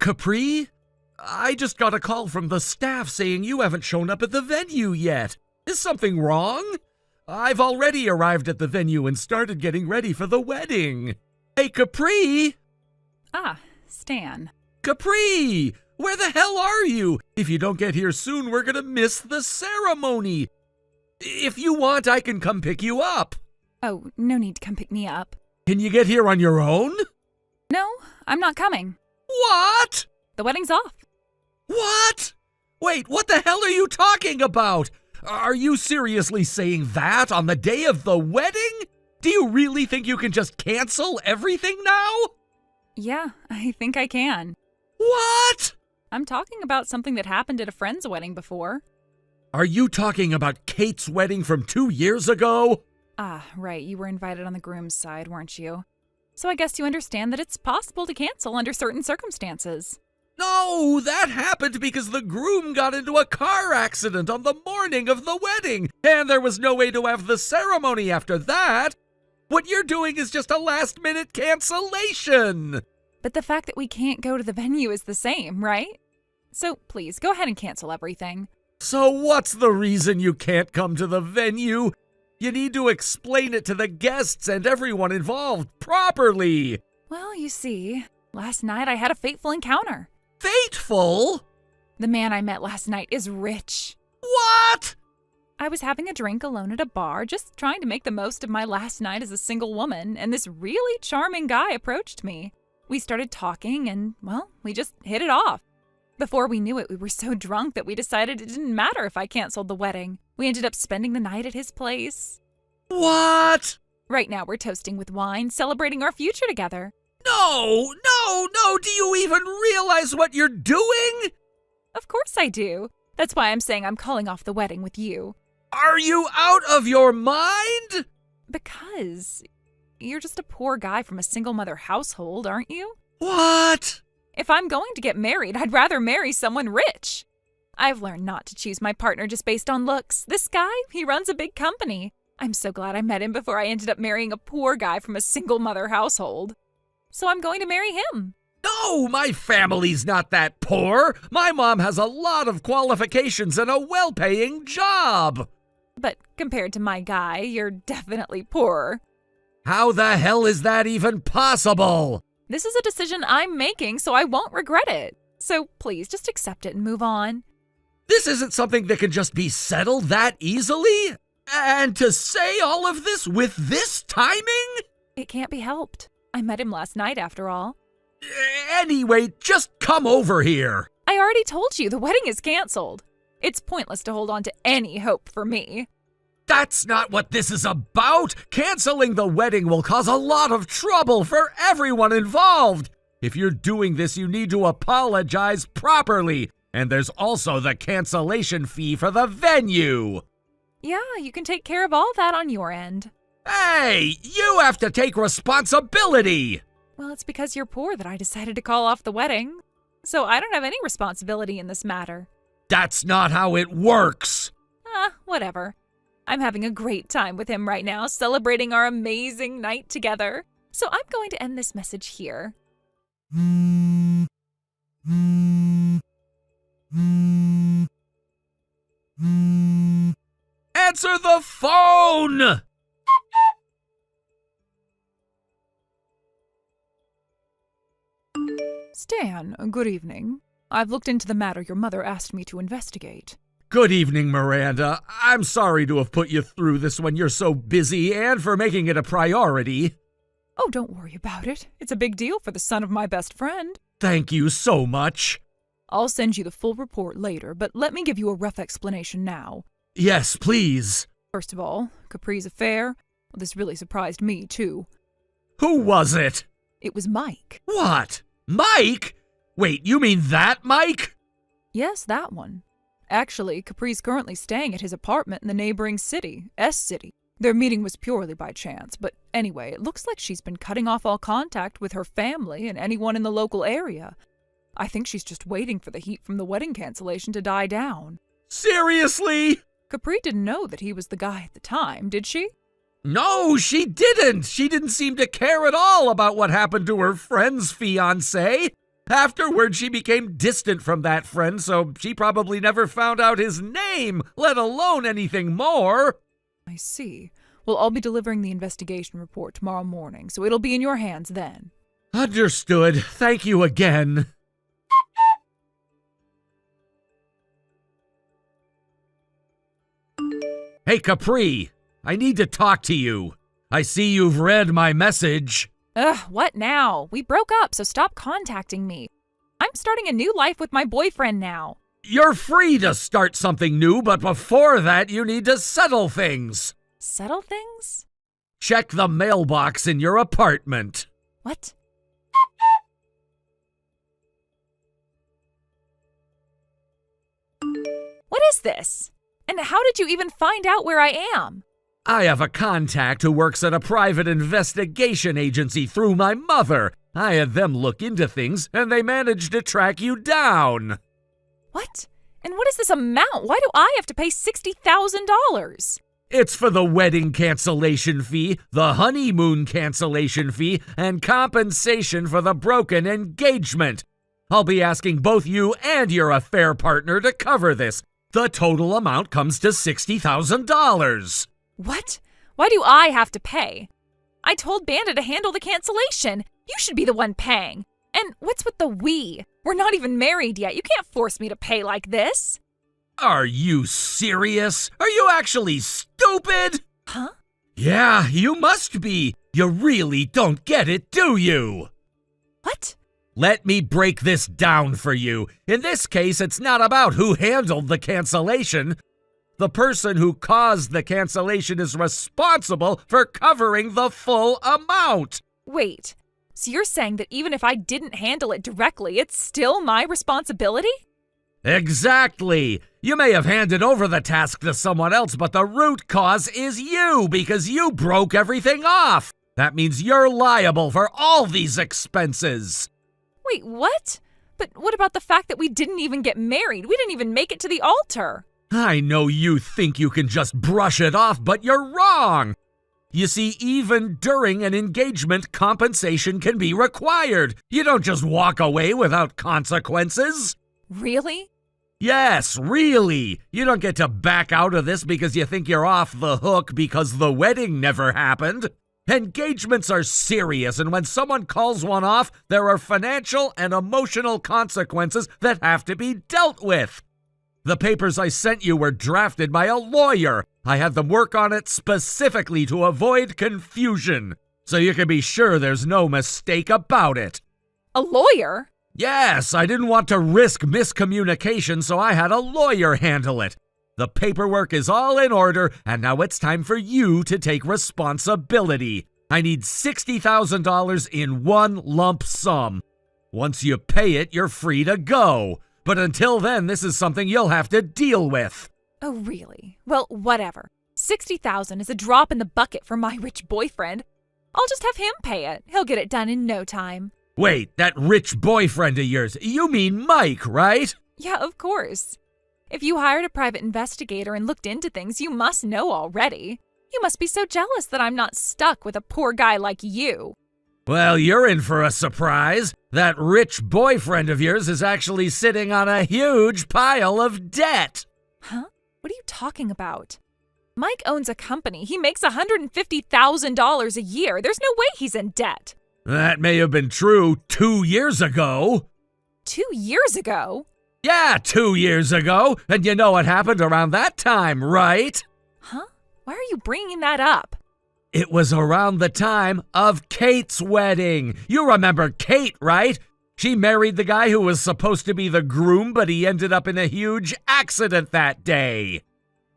Capri? I just got a call from the staff saying you haven't shown up at the venue yet. Is something wrong? I've already arrived at the venue and started getting ready for the wedding. Hey, Capri! Ah, Stan. Capri! Where the hell are you? If you don't get here soon, we're gonna miss the ceremony. If you want, I can come pick you up. Oh, no need to come pick me up. Can you get here on your own? No, I'm not coming. What? The wedding's off. What? Wait, what the hell are you talking about? Are you seriously saying that on the day of the wedding? Do you really think you can just cancel everything now? Yeah, I think I can. What? I'm talking about something that happened at a friend's wedding before. Are you talking about Kate's wedding from 2 years ago? Ah, right, you were invited on the groom's side, weren't you? So I guess you understand that it's possible to cancel under certain circumstances. No, that happened because the groom got into a car accident on the morning of the wedding, and there was no way to have the ceremony after that. What you're doing is just a last-minute cancellation. But the fact that we can't go to the venue is the same, right? So please, go ahead and cancel everything. So what's the reason you can't come to the venue? You need to explain it to the guests and everyone involved properly. Well, you see, last night I had a fateful encounter. Fateful? The man I met last night is rich. What? I was having a drink alone at a bar, just trying to make the most of my last night as a single woman, and this really charming guy approached me. We started talking and, well, we just hit it off. Before we knew it, we were so drunk that we decided it didn't matter if I canceled the wedding. We ended up spending the night at his place. What? Right now we're toasting with wine, celebrating our future together. No! Do you even realize what you're doing? Of course I do. That's why I'm saying I'm calling off the wedding with you. Are you out of your mind? Because you're just a poor guy from a single mother household, aren't you? What? If I'm going to get married, I'd rather marry someone rich. I've learned not to choose my partner just based on looks. This guy, he runs a big company. I'm so glad I met him before I ended up marrying a poor guy from a single mother household. So I'm going to marry him. No, my family's not that poor. My mom has a lot of qualifications and a well-paying job. But compared to my guy, you're definitely poorer. How the hell is that even possible? This is a decision I'm making, so I won't regret it. So please, just accept it and move on. This isn't something that can just be settled that easily? And to say all of this with this timing? It can't be helped. I met him last night, after all. Anyway, just come over here. I already told you the wedding is canceled. It's pointless to hold on to any hope for me. That's not what this is about. Canceling the wedding will cause a lot of trouble for everyone involved. If you're doing this, you need to apologize properly. And there's also the cancellation fee for the venue. Yeah, you can take care of all that on your end. Hey, you have to take responsibility. Well, it's because you're poor that I decided to call off the wedding. So I don't have any responsibility in this matter. That's not how it works. Whatever. I'm having a great time with him right now, celebrating our amazing night together. So I'm going to end this message here. Answer the phone! Stan, good evening. I've looked into the matter your mother asked me to investigate. Good evening, Miranda. I'm sorry to have put you through this when you're so busy and for making it a priority. Oh, don't worry about it. It's a big deal for the son of my best friend. Thank you so much. I'll send you the full report later, but let me give you a rough explanation now. Yes, please. First of all, Capri's affair. Well, this really surprised me, too. Who was it? It was Mike. What? Mike? Wait, you mean that Mike? Yes, that one. Actually, Capri's currently staying at his apartment in the neighboring city, S-City. Their meeting was purely by chance, but anyway, it looks like she's been cutting off all contact with her family and anyone in the local area. I think she's just waiting for the heat from the wedding cancellation to die down. Seriously? Capri didn't know that he was the guy at the time, did she? No, she didn't. She didn't seem to care at all about what happened to her friend's fiancé. Afterward, she became distant from that friend, so she probably never found out his name, let alone anything more. I see. Well, I'll be delivering the investigation report tomorrow morning, so it'll be in your hands then. Understood. Thank you again. Hey, Capri, I need to talk to you. I see you've read my message. Ugh, what now? We broke up, so stop contacting me. I'm starting a new life with my boyfriend now. You're free to start something new, but before that, you need to settle things. Settle things? Check the mailbox in your apartment. What? What is this? And how did you even find out where I am? I have a contact who works at a private investigation agency through my mother. I had them look into things, and they managed to track you down. What? And what is this amount? Why do I have to pay $60,000? It's for the wedding cancellation fee, the honeymoon cancellation fee, and compensation for the broken engagement. I'll be asking both you and your affair partner to cover this. The total amount comes to $60,000. What? Why do I have to pay? I told Banda to handle the cancellation. You should be the one paying. And what's with the we? We're not even married yet. You can't force me to pay like this. Are you serious? Are you actually stupid? Huh? Yeah, you must be. You really don't get it, do you? What? Let me break this down for you. In this case, it's not about who handled the cancellation. The person who caused the cancellation is responsible for covering the full amount. Wait, so you're saying that even if I didn't handle it directly, it's still my responsibility? Exactly. You may have handed over the task to someone else, but the root cause is you because you broke everything off. That means you're liable for all these expenses. Wait, what? But what about the fact that we didn't even get married? We didn't even make it to the altar. I know you think you can just brush it off, but you're wrong. You see, even during an engagement, compensation can be required. You don't just walk away without consequences. Really? Yes, really. You don't get to back out of this because you think you're off the hook because the wedding never happened. Engagements are serious, and when someone calls one off, there are financial and emotional consequences that have to be dealt with. The papers I sent you were drafted by a lawyer. I had them work on it specifically to avoid confusion, so you can be sure there's no mistake about it. A lawyer? Yes, I didn't want to risk miscommunication, so I had a lawyer handle it. The paperwork is all in order, and now it's time for you to take responsibility. I need $60,000 in one lump sum. Once you pay it, you're free to go. But until then, this is something you'll have to deal with. Oh, really? Well, whatever. $60,000 is a drop in the bucket for my rich boyfriend. I'll just have him pay it. He'll get it done in no time. Wait, that rich boyfriend of yours, you mean Mike, right? Yeah, of course. If you hired a private investigator and looked into things, you must know already. You must be so jealous that I'm not stuck with a poor guy like you. Well, you're in for a surprise. That rich boyfriend of yours is actually sitting on a huge pile of debt. Huh? What are you talking about? Mike owns a company. He makes $150,000 a year. There's no way he's in debt. That may have been true 2 years ago. 2 years ago? Yeah, 2 years ago. And you know what happened around that time, right? Huh? Why are you bringing that up? It was around the time of Kate's wedding. You remember Kate, right? She married the guy who was supposed to be the groom, but he ended up in a huge accident that day.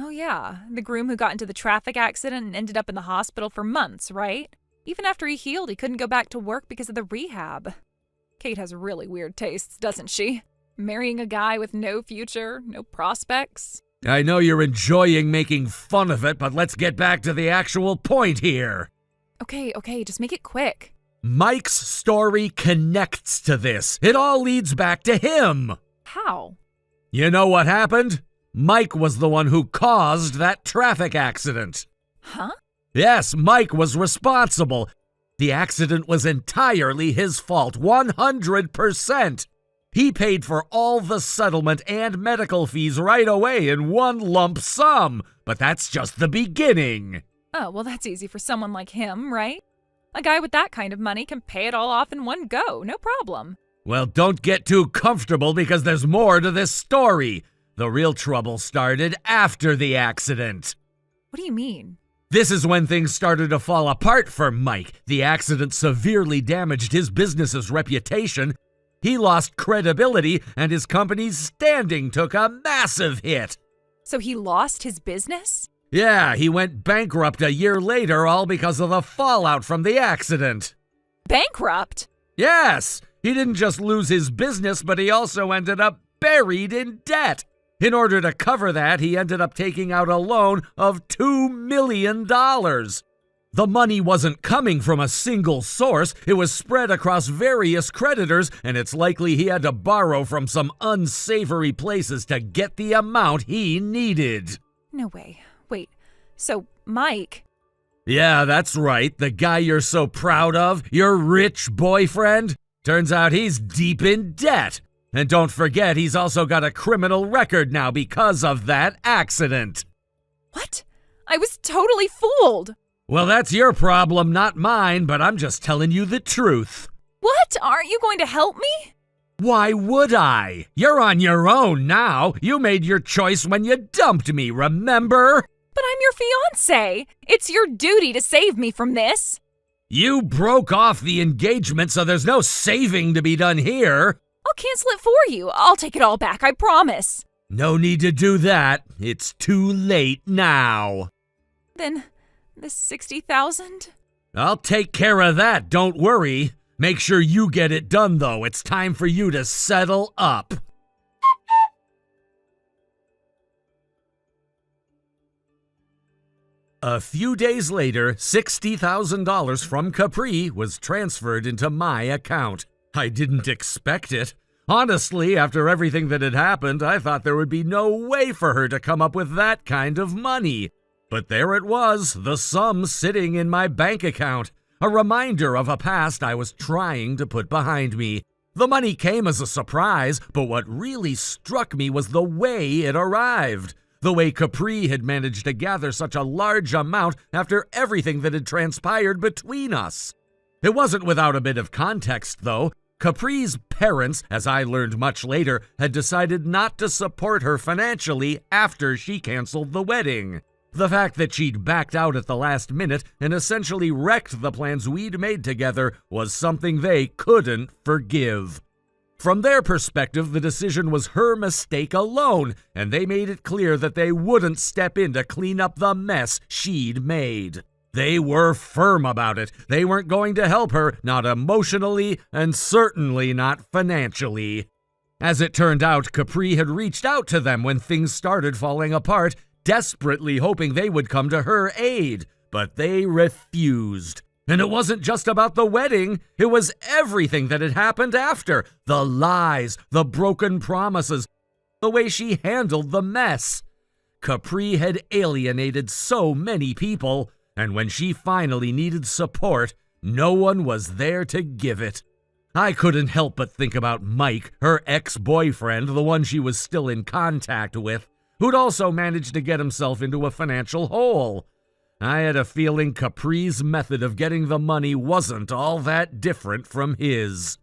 Oh yeah, the groom who got into the traffic accident and ended up in the hospital for months, right? Even after he healed, he couldn't go back to work because of the rehab. Kate has really weird tastes, doesn't she? Marrying a guy with no future, no prospects. I know you're enjoying making fun of it, but let's get back to the actual point here. Okay, just make it quick. Mike's story connects to this. It all leads back to him. How? You know what happened? Mike was the one who caused that traffic accident. Huh? Yes, Mike was responsible. The accident was entirely his fault, 100%. He paid for all the settlement and medical fees right away in one lump sum, but that's just the beginning. Oh, well, that's easy for someone like him, right? A guy with that kind of money can pay it all off in one go, no problem. Well, don't get too comfortable because there's more to this story. The real trouble started after the accident. What do you mean? This is when things started to fall apart for Mike. The accident severely damaged his business's reputation. He lost credibility, and his company's standing took a massive hit. So he lost his business? Yeah, he went bankrupt a year later, all because of the fallout from the accident. Bankrupt? Yes, he didn't just lose his business, but he also ended up buried in debt. In order to cover that, he ended up taking out a loan of $2 million. The money wasn't coming from a single source. It was spread across various creditors, and it's likely he had to borrow from some unsavory places to get the amount he needed. No way. Wait, so Mike... Yeah, that's right. The guy you're so proud of, your rich boyfriend. Turns out he's deep in debt. And don't forget, he's also got a criminal record now because of that accident. What? I was totally fooled. Well, that's your problem, not mine, but I'm just telling you the truth. What? Aren't you going to help me? Why would I? You're on your own now. You made your choice when you dumped me, remember? But I'm your fiancé. It's your duty to save me from this. You broke off the engagement, so there's no saving to be done here. I'll cancel it for you. I'll take it all back, I promise. No need to do that. It's too late now. Then, the $60,000? I'll take care of that, don't worry. Make sure you get it done, though. It's time for you to settle up. A few days later, $60,000 from Capri was transferred into my account. I didn't expect it. Honestly, after everything that had happened, I thought there would be no way for her to come up with that kind of money. But there it was, the sum sitting in my bank account, a reminder of a past I was trying to put behind me. The money came as a surprise, but what really struck me was the way it arrived. The way Capri had managed to gather such a large amount after everything that had transpired between us. It wasn't without a bit of context, though. Capri's parents, as I learned much later, had decided not to support her financially after she canceled the wedding. The fact that she'd backed out at the last minute and essentially wrecked the plans we'd made together was something they couldn't forgive. From their perspective, the decision was her mistake alone, and they made it clear that they wouldn't step in to clean up the mess she'd made. They were firm about it. They weren't going to help her, not emotionally, and certainly not financially. As it turned out, Capri had reached out to them when things started falling apart, desperately hoping they would come to her aid, but they refused. And it wasn't just about the wedding, it was everything that had happened after. The lies, the broken promises, the way she handled the mess. Capri had alienated so many people, and when she finally needed support, no one was there to give it. I couldn't help but think about Mike, her ex-boyfriend, the one she was still in contact with, who'd also managed to get himself into a financial hole. I had a feeling Capri's method of getting the money wasn't all that different from his.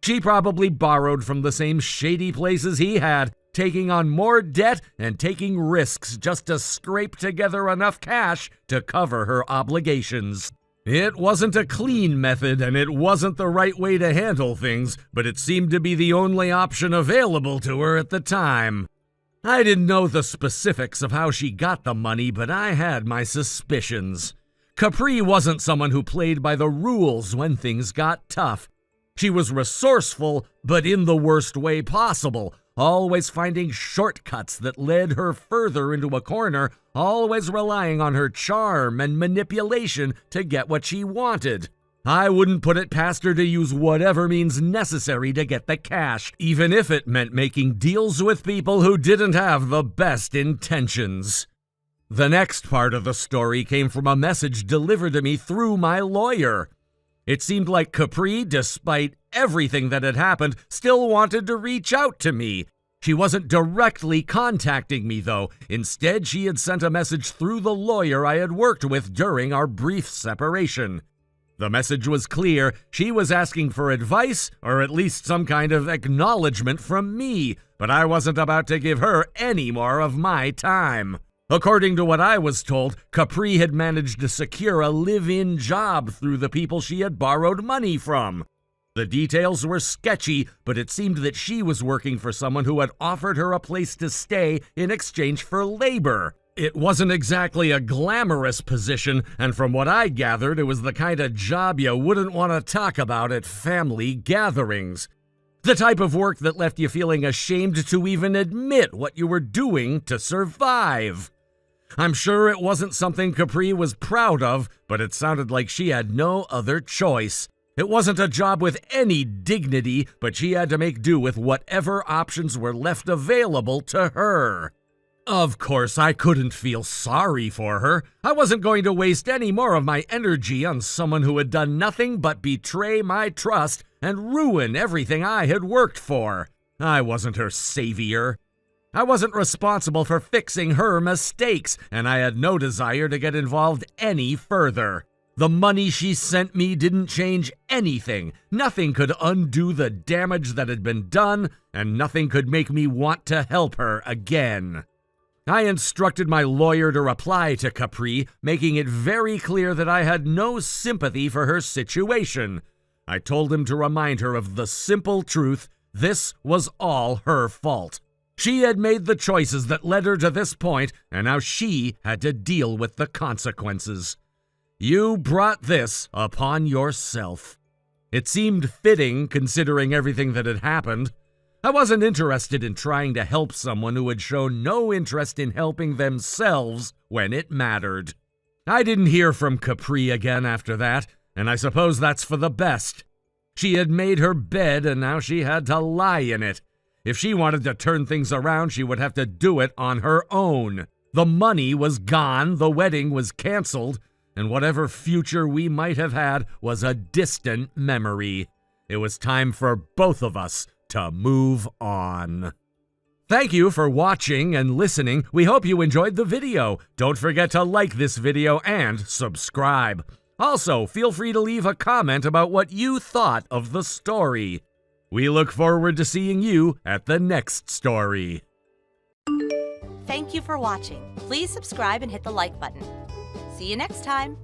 She probably borrowed from the same shady places he had, taking on more debt and taking risks just to scrape together enough cash to cover her obligations. It wasn't a clean method, and it wasn't the right way to handle things, but it seemed to be the only option available to her at the time. I didn't know the specifics of how she got the money, but I had my suspicions. Capri wasn't someone who played by the rules when things got tough. She was resourceful, but in the worst way possible, always finding shortcuts that led her further into a corner, always relying on her charm and manipulation to get what she wanted. I wouldn't put it past her to use whatever means necessary to get the cash, even if it meant making deals with people who didn't have the best intentions. The next part of the story came from a message delivered to me through my lawyer. It seemed like Capri, despite everything that had happened, still wanted to reach out to me. She wasn't directly contacting me, though. Instead, she had sent a message through the lawyer I had worked with during our brief separation. The message was clear. She was asking for advice, or at least some kind of acknowledgement from me, but I wasn't about to give her any more of my time. According to what I was told, Capri had managed to secure a live-in job through the people she had borrowed money from. The details were sketchy, but it seemed that she was working for someone who had offered her a place to stay in exchange for labor. It wasn't exactly a glamorous position, and from what I gathered, it was the kind of job you wouldn't want to talk about at family gatherings. The type of work that left you feeling ashamed to even admit what you were doing to survive. I'm sure it wasn't something Capri was proud of, but it sounded like she had no other choice. It wasn't a job with any dignity, but she had to make do with whatever options were left available to her. Of course, I couldn't feel sorry for her. I wasn't going to waste any more of my energy on someone who had done nothing but betray my trust and ruin everything I had worked for. I wasn't her savior. I wasn't responsible for fixing her mistakes, and I had no desire to get involved any further. The money she sent me didn't change anything. Nothing could undo the damage that had been done, and nothing could make me want to help her again. I instructed my lawyer to reply to Capri, making it very clear that I had no sympathy for her situation. I told him to remind her of the simple truth: this was all her fault. She had made the choices that led her to this point, and now she had to deal with the consequences. You brought this upon yourself. It seemed fitting, considering everything that had happened. I wasn't interested in trying to help someone who had shown no interest in helping themselves when it mattered. I didn't hear from Capri again after that, and I suppose that's for the best. She had made her bed, and now she had to lie in it. If she wanted to turn things around, she would have to do it on her own. The money was gone, the wedding was canceled, and whatever future we might have had was a distant memory. It was time for both of us to move on. Thank you for watching and listening. We hope you enjoyed the video. Don't forget to like this video and subscribe. Also, feel free to leave a comment about what you thought of the story. We look forward to seeing you at the next story. Thank you for watching. Please subscribe and hit the like button. See you next time.